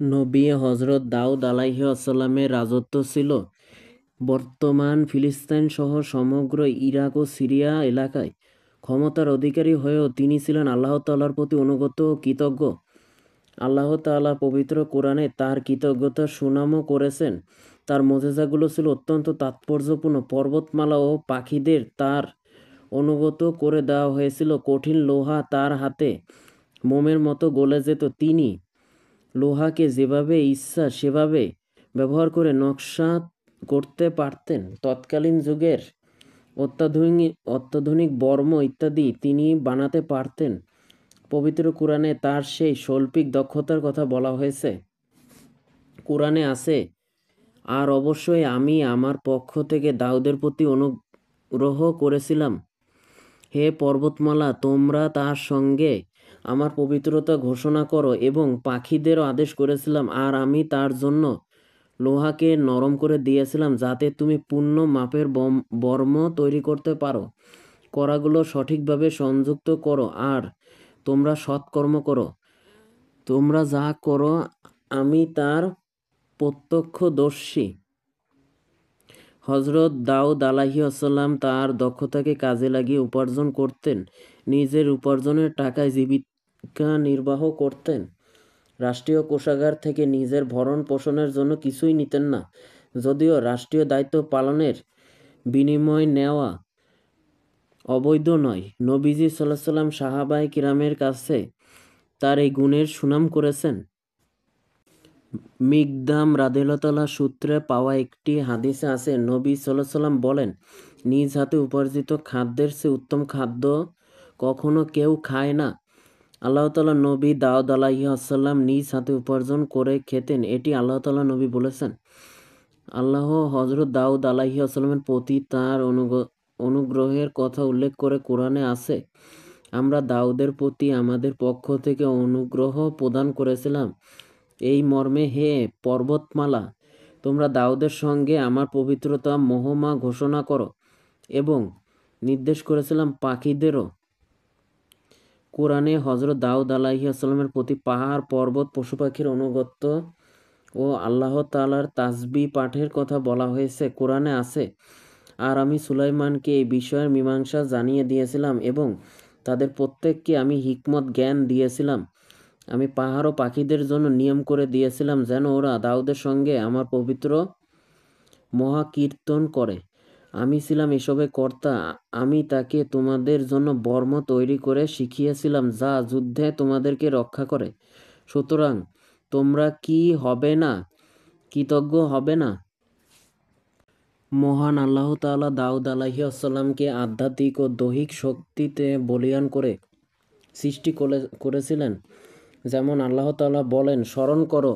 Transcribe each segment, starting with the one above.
নবী হজরত দাউদ আলাইহিসসালামের রাজত্ব ছিল বর্তমান ফিলিস্তিন সহ সমগ্র ইরাক ও সিরিয়া এলাকায়। ক্ষমতার অধিকারী হয়েও তিনি ছিলেন আল্লাহ তাআলার প্রতি অনুগত ও কৃতজ্ঞ। আল্লাহ তাআলা পবিত্র কোরআনে তার কৃতজ্ঞতার সুনামও করেছেন। তার মোজেজাগুলো ছিল অত্যন্ত তাৎপর্যপূর্ণ। পর্বতমালা ও পাখিদের তার অনুগত করে দেওয়া হয়েছিল। কঠিন লোহা তার হাতে মোমের মতো গলে যেত। তিনি লোহাকে যেভাবে ইচ্ছা সেভাবে ব্যবহার করে নকশা করতে পারতেন। তৎকালীন যুগের অত্যাধুনিক বর্ম ইত্যাদি তিনি বানাতে পারতেন। পবিত্র কোরআনে তার সেই শৈল্পিক দক্ষতার কথা বলা হয়েছে। কোরআনে আছে, আর অবশ্যই আমি আমার পক্ষ থেকে দাউদের প্রতি অনুগ্রহ করেছিলাম। হে পর্বতমালা, তোমরা তার সঙ্গে আমার পবিত্রতা ঘোষণা করো, এবং পাখিদেরও আদেশ করেছিলাম। আর আমি তার জন্য লোহাকে নরম করে দিয়েছিলাম, যাতে তুমি পূর্ণ মাপের বর্ম তৈরি করতে পারো। কড়াগুলো সঠিকভাবে সংযুক্ত করো, আর তোমরা সৎকর্ম করো। তোমরা যা করো আমি তার প্রত্যক্ষদর্শী। হজরত দাউদ আলাইহিসসালাম তার দক্ষতাকে কাজে লাগিয়ে উপার্জন করতেন। নিজের উপার্জনের টাকায় জীবিকা নির্বাহ করতেন। রাষ্ট্রীয় কোষাগার থেকে নিজের ভরণ পোষণের জন্য কিছুই নিতেন না। যদিও রাষ্ট্রীয় দায়িত্ব পালনের বিনিময় নেওয়া অবৈধ নয়। নবীজি সাল্লাল্লাহু আলাইহি সাল্লাম সাহাবায়ে কিরামের কাছে তার এই গুণের সুনাম করেছেন। মিকদাম রাদিয়াল্লাহু তাআলা সূত্রে পাওয়া একটি হাদিসে আছে, নবী সাল্লাল্লাহু আলাইহি সাল্লাম বলেন, নিজ হাতে উপার্জিত খাদ্যের চেয়ে উত্তম খাদ্য কখনো কেউ খায় না। আল্লাহ তাআলা নবী দাউদ আলাইহিসসালাম নিজ হাতে উপার্জন করে খেতেন, এটি আল্লাহ তাআলা নবী বলেছেন। আল্লাহ হযরত দাউদ আলাইহিসসালামের প্রতি তার অনুগ্রহের কথা উল্লেখ করে কোরআনে আছে, আমরা দাউদের প্রতি আমাদের পক্ষ থেকে অনুগ্রহ প্রদান করেছিলাম এই মর্মে, হে পর্বতমালা, তোমরা দাউদের সঙ্গে আমার পবিত্রতা মহিমা ঘোষণা করো, এবং নির্দেশ করেছিলাম পাখিদেরও। কোরআনে হযরত দাউদ আলাইহিসসালামের প্রতি পাহাড়, পর্বত, পশু পাখির আনুগত্য ও আল্লাহ তাআলার তাসবিহ পাঠের কথা বলা হয়েছে। কোরআনে আছে, আর আমি সুলাইমানকে এই বিষয়ের মীমাংসা জানিয়ে দিয়েছিলাম, এবং তাদের প্রত্যেককে আমি হিকমত জ্ঞান দিয়েছিলাম। আমি পাহাড় ও পাখিদের জন্য নিয়ম করে দিয়েছিলাম, যেন ওরা দাউদের সঙ্গে আমার পবিত্র মহাকীর্তন করে। আমি ছিলাম এসবের কর্তা। আমি তাকে তোমাদের জন্য বর্ম তৈরি করে শিখিয়েছিলাম, যা যুদ্ধে তোমাদেরকে রক্ষা করে। সুতরাং তোমরা কি হবে না কৃতজ্ঞ হবে না? মহান আল্লাহ তাআলা দাউদ আলাইহিসসালামকে আধ্যাত্মিক ও দৈহিক শক্তিতে বলীয়ান করে সৃষ্টি করেছিলেন। যেমন আল্লাহ তাআলা বলেন, স্মরণ করো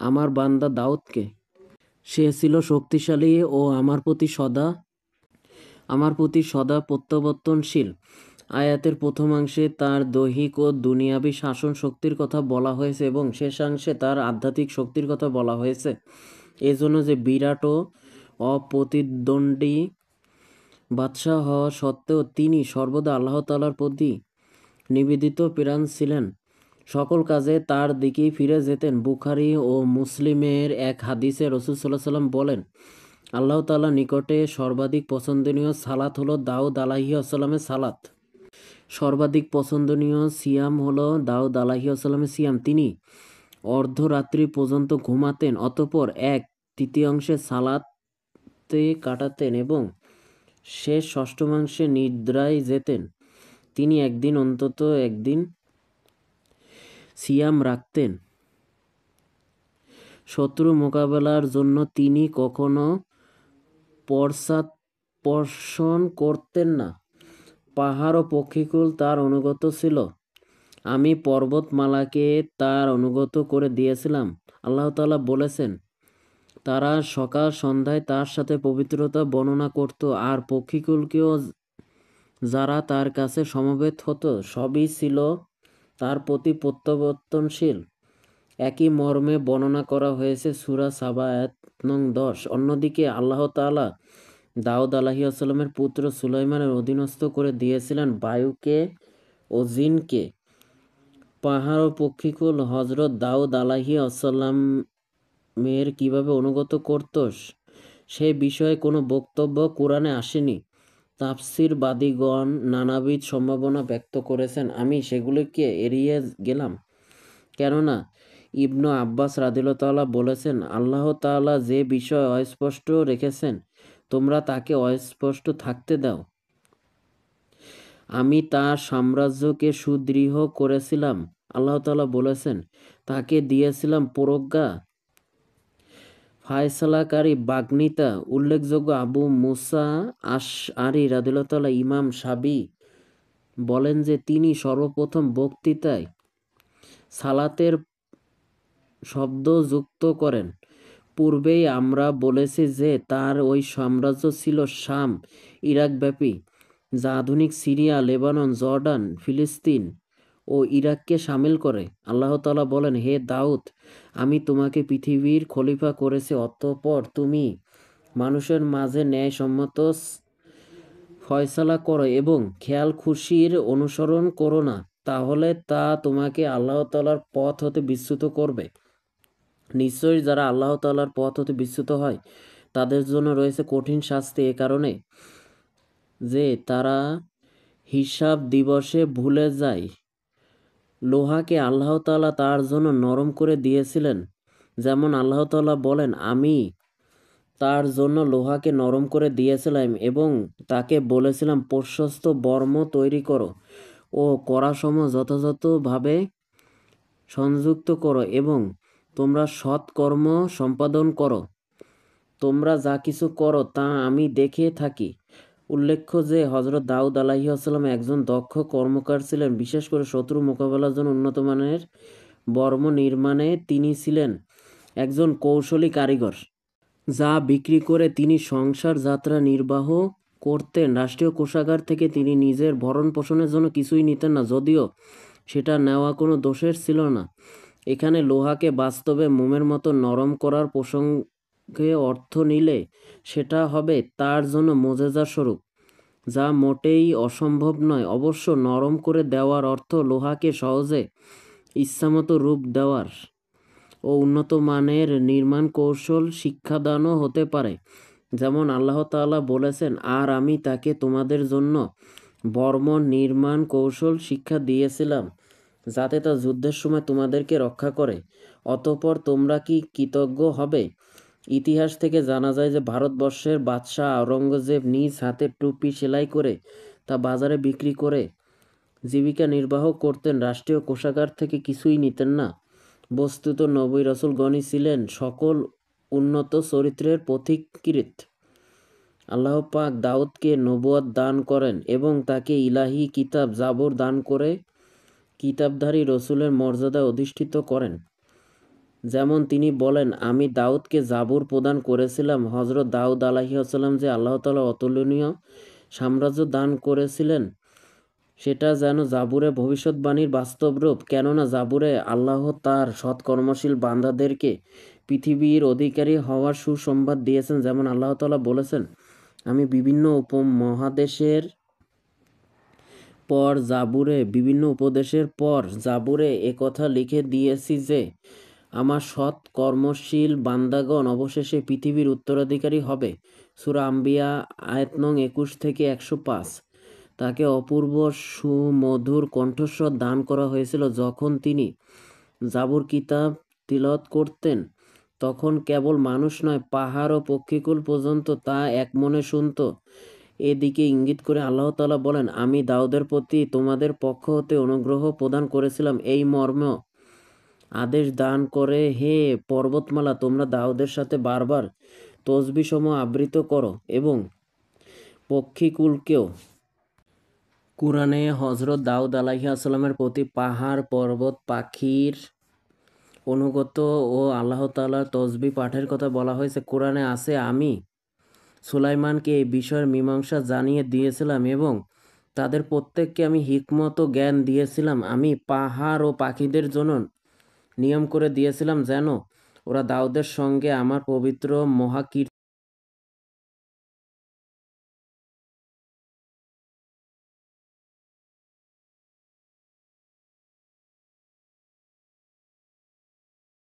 আমার বান্দা দাউদকে। সে ছিল শক্তিশালী ও আমার প্রতি সদা প্রত্যাবর্তনশীল। আয়াতের প্রথমাংশে তার দৈহিক ও দুনিয়াবী শাসন শক্তির কথা বলা হয়েছে, এবং শেষাংশে তার আধ্যাত্মিক শক্তির কথা বলা হয়েছে। এজন্য যে বিরাট ও অপ্রতিদ্বন্দ্বী বাদশাহ হওয়া সত্ত্বেও তিনি সর্বদা আল্লাহ তাআলার প্রতি নিবেদিত প্রাণ ছিলেন। সকল কাজে তার দিকেই ফিরে যেতেন। বুখারী ও মুসলিমের এক হাদিসে রাসূল সাল্লাল্লাহু আলাইহি ওয়াসাল্লাম বলেন, আল্লাহ তাআলার নিকটে সর্বাধিক পছন্দনীয় সালাত হলো দাউদ আলাইহিসসালামের সালাত। সর্বাধিক পছন্দনীয় সিয়াম হলো দাউদ আলাইহিসসালামের সিয়াম। তিনি অর্ধরাত্রি পর্যন্ত ঘুমাতেন, অতঃপর এক তৃতীয়াংশে সালাতে কাটাতেন এবং শেষ ষষ্ঠমাংশে নিদ্রায় যেতেন। তিনি একদিন অন্তত একদিন সিয়াম রাখতেন। শত্রু মোকাবেলার জন্য তিনি কখনো পশ্চাৎপসরণ করতেন না। পাহাড় ও পক্ষীকুল তার অনুগত ছিল। আমি পর্বতমালাকে তার অনুগত করে দিয়েছিলাম। আল্লাহ তাআলা বলেছেন, তারা সকাল সন্ধ্যায় তার সাথে পবিত্রতা বর্ণনা করত, আর পক্ষীকুলকেও যারা তার কাছে সমবেত হতো, সবই ছিল তার প্রতি প্রত্যাবর্তনশীল। একই মর্মে বর্ণনা করা হয়েছে সূরা সাবা আয়াত নং 10। অন্যদিকে আল্লাহ তাআলা দাউদ আলাইহিসসালামের পুত্র সুলাইমানের অধীনস্থ করে দিয়েছিলেন বায়ুকে ও জিনকে। পাহাড় ও পক্ষীকুল হজরত দাউদ আলাইহিস সালামের কিভাবে অনুগত করত সে বিষয়ে কোনো বক্তব্য কোরআনে আসেনি। তাফসিরবাদীগণ নানাবিধ সম্ভাবনা ব্যক্ত করেছেন, আমি সেগুলিকে এড়িয়ে গেলাম, কেননা ইবনু আব্বাস রাদিয়াল্লাহু তাআলা বলেছেন, আল্লাহ তাআলা যে বিষয় অস্পষ্ট রেখেছেন তোমরা তাকে অস্পষ্ট থাকতে দাও। আমি তার সাম্রাজ্যকে সুদৃঢ় করেছিলাম, আল্লাহ তাআলা বলেছেন, তাকে দিয়েছিলাম প্রজ্ঞা ফায়সালাকারী বাগ্মিতা। উল্লেখযোগ্য, আবু মুসা আশআরী রাদিয়াল্লাহু তাআলা ইমাম শাফিঈ বলেন যে তিনি সর্বপ্রথম বক্তৃতায় সালাতের শব্দ যুক্ত করেন। পূর্বেই আমরা বলেছি যে তার ওই সাম্রাজ্য ছিল শাম ইরাকব্যাপী, যা আধুনিক সিরিয়া, লেবানন, জর্ডান, ফিলিস্তিন ও ইরাককে শামিল করে। আল্লাহ তাআলা বলেন, হে দাউদ, আমি তোমাকে পৃথিবীর খলিফা করেছি, অতঃপর তুমি মানুষের মাঝে ন্যায়সম্মত ফয়সালা করো এবং খেয়াল খুশির অনুসরণ করো না, তাহলে তা তোমাকে আল্লাহ তাআলার পথ হতে বিচ্যুত করবে। নিশ্চয়ই যারা আল্লাহ তাআলার পথ হতে বিচ্যুত হয় তাদের জন্য রয়েছে কঠিন শাস্তি, এ কারণে যে তারা হিসাব দিবসে ভুলে যায়। লোহাকে আল্লাহ তাআলা তার জন্য নরম করে দিয়েছিলেন, যেমন আল্লাহ তাআলা বলেন, আমি তার জন্য লোহাকে নরম করে দিয়েছিলাম এবং তাকে বলেছিলাম প্রশস্ত বর্ম তৈরি করো ও কড়াসমূহ যথাযথভাবে সংযুক্ত করো এবং তোমরা সৎ কর্ম সম্পাদন করো। তোমরা যা কিছু করো তা আমি দেখে থাকি। উল্লেখ্য যে হযরত দাউদ আলাইহিসসালাম একজন দক্ষ কর্মকার ছিলেন। বিশেষ করে শত্রু মোকাবেলার জন্য উন্নত মানের বর্ম নির্মাণে তিনি ছিলেন একজন কৌশলী কারিগর, যা বিক্রি করে তিনি সংসার যাত্রা নির্বাহ করতেন। রাষ্ট্রীয় কোষাগার থেকে তিনি নিজের ভরণ পোষণের জন্য কিছুই নিতেন না, যদিও সেটা নেওয়া কোনো দোষের ছিল না। এখানে লোহাকে বাস্তবে মোমের মতো নরম করার প্রসঙ্গে অর্থ নিলে সেটা হবে তার জন্য মোজেজা স্বরূপ, যা মোটেই অসম্ভব নয়। অবশ্য নরম করে দেওয়ার অর্থ লোহাকে সহজে ইচ্ছামতো রূপ দেওয়ার ও উন্নত মানের নির্মাণ কৌশল শিক্ষাদানও হতে পারে। যেমন আল্লাহ তাআলা বলেছেন, আর আমি তাকে তোমাদের জন্য বর্ম নির্মাণ কৌশল শিক্ষা দিয়েছিলাম যাতে তা যুদ্ধের সময় তোমাদেরকে রক্ষা করে। অতঃপর তোমরা কি কৃতজ্ঞ হবে? ইতিহাস থেকে জানা যায় যে ভারতবর্ষের বাদশাহ আওরঙ্গজেব নিজ হাতে টুপি সেলাই করে তা বাজারে বিক্রি করে জীবিকা নির্বাহ করতেন, রাষ্ট্রীয় কোষাগার থেকে কিছুই নিতেন না। বস্তুত নবী রাসূলগণই ছিলেন সকল উন্নত চরিত্রের পথিকৃৎ। আল্লাহ পাক দাউদকে নবুয়ত দান করেন এবং তাকে ইলাহি কিতাব জাবুর দান করে কিতাবধারী রসুলের মর্যাদায় অধিষ্ঠিত করেন। যেমন তিনি বলেন, আমি দাউদকে জাবুর প্রদান করেছিলাম। হযরত দাউদ আলাইহিসসালাম যে আল্লাহ তাআলা অতুলনীয় সাম্রাজ্য দান করেছিলেন সেটা যেন জাবুরে ভবিষ্যৎবাণীর বাস্তব রূপ, কেননা জাবুরে আল্লাহ তার সৎকর্মশীল বান্দাদেরকে পৃথিবীর অধিকারী হওয়ার সুসংবাদ দিয়েছেন। যেমন আল্লাহ তাআলা বলেছেন, আমি বিভিন্ন উপদেশের পর জাবুরে একথা লিখে দিয়েছি যে আমার সৎ কর্মশীল বান্দাগণ অবশেষে পৃথিবীর উত্তরাধিকারী হবে। সূরা আম্বিয়া আয়াত নং 21 থেকে 105। তাকে অপূর্ব সুমধুর কণ্ঠস্বর দান করা হয়েছিল। যখন তিনি জাবুর কিতাব তিলাওয়াত করতেন তখন কেবল মানুষ নয়, পাহাড় ও পক্ষীকুল পর্যন্ত তা একমনে শুনত। এদিকে ইঙ্গিত করে আল্লাহ তাআলা বলেন, আমি দাউদের প্রতি তোমাদের পক্ষ হতে অনুগ্রহ প্রদান করেছিলাম এই মর্মে আদেশ দান করে, হে পর্বতমালা, তোমরা দাউদের সাথে বারবার তসবিহ সমূহ আবৃত করো এবং পক্ষীকুলকেও। কুরআনে হযরত দাউদ আলাইহিসসালামের প্রতি পাহাড়, পর্বত, পাখির অনুগত ও আল্লাহ তাআলার তসবিহ পাঠের কথা বলা হয়েছে। কুরআনে আছে, আমি সুলাইমানকে এই বিষয়ের মীমাংসা জানিয়ে দিয়েছিলাম এবং তাদের প্রত্যেককে আমি হিকমত ও জ্ঞান দিয়েছিলাম। আমি পাহাড় ও পাখিদের জন্য নিয়ম করে দিয়েছিলাম যেন ওরা দাউদের সঙ্গে আমার পবিত্র মহাকীর্তি